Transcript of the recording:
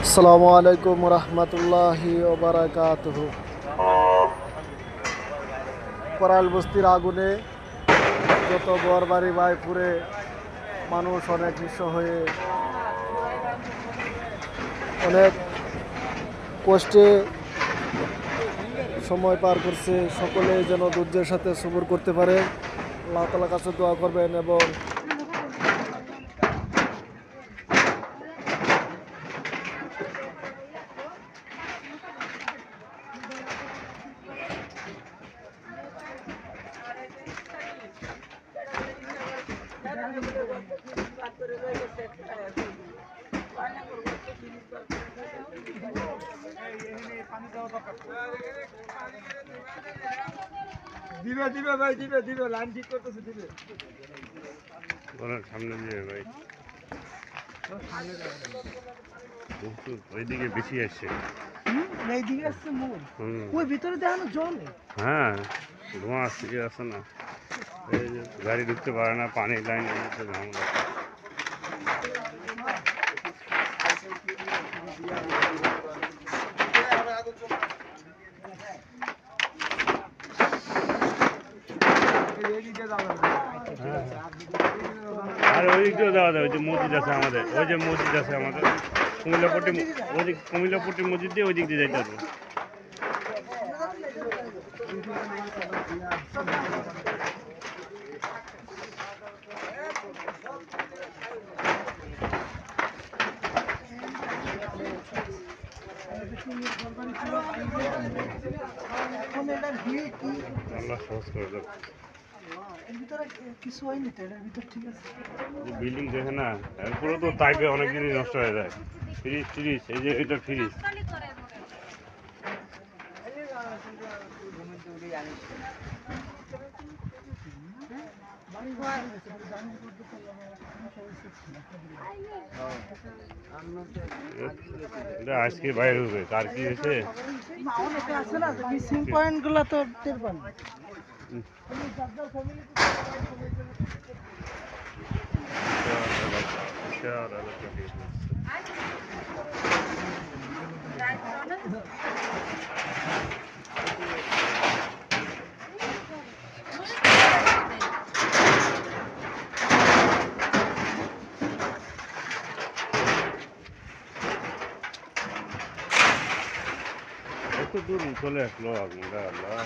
আসসালামু আলাইকুম রহমতুল্লাহি ওবারাকাতুহু। করাইল বস্তির আগুনে যত ঘর বাড়ি বাই পুড়ে মানুষ অনেক নিঃস্ব হয়ে অনেক কষ্টে সময় পার করছে। সকলে যেন ধৈর্যের সাথে সবর করতে পারে। আল্লাহ তাআলার কাছে দোয়া করবেন এবং দিবে দিবে ভাই দিবে দিবে লাইন ঠিক করতেছে দিবে সামনে দিয়ে ভাই ওইদিকে বেশি আসছে। এইদিকে আসছে মোর ওই ভিতরে দেখানো জল হ্যাঁ ধোঁয়া আসছে আছে না, এই যে গাড়ি ঢুকতে পারে না, পানি লাইন ঝামেলা। আর ওই দিক দিয়েও যাওয়া যায়, ওই যে মসজিদ আছে আমাদের, ওই যে মসজিদ আছে আমাদের কুমিল্লাপট্টি, ওই যে কুমিল্লাপট্টি মসজিদ দিয়ে ওই দিক দিয়ে যাইতে হবে। আল্লাহ সহজ করে দেব। কিছু হয়নি তো এটার ভিতর ঠিক আছে। বিল্ডিং দেখে না, এরপরে তো তাইপে অনেক জিনিস নষ্ট হয়ে যায়। ফ্রিজ ফ্রিজ, এই যে এটা ফ্রিজ। এটা আজকে বাইরে হবে, কার কি হয়েছে আছে না মিসিং পয়েন্ট গুলো তো টের পান। এত দূর চলে আসলো আগুনটা, আল্লাহ।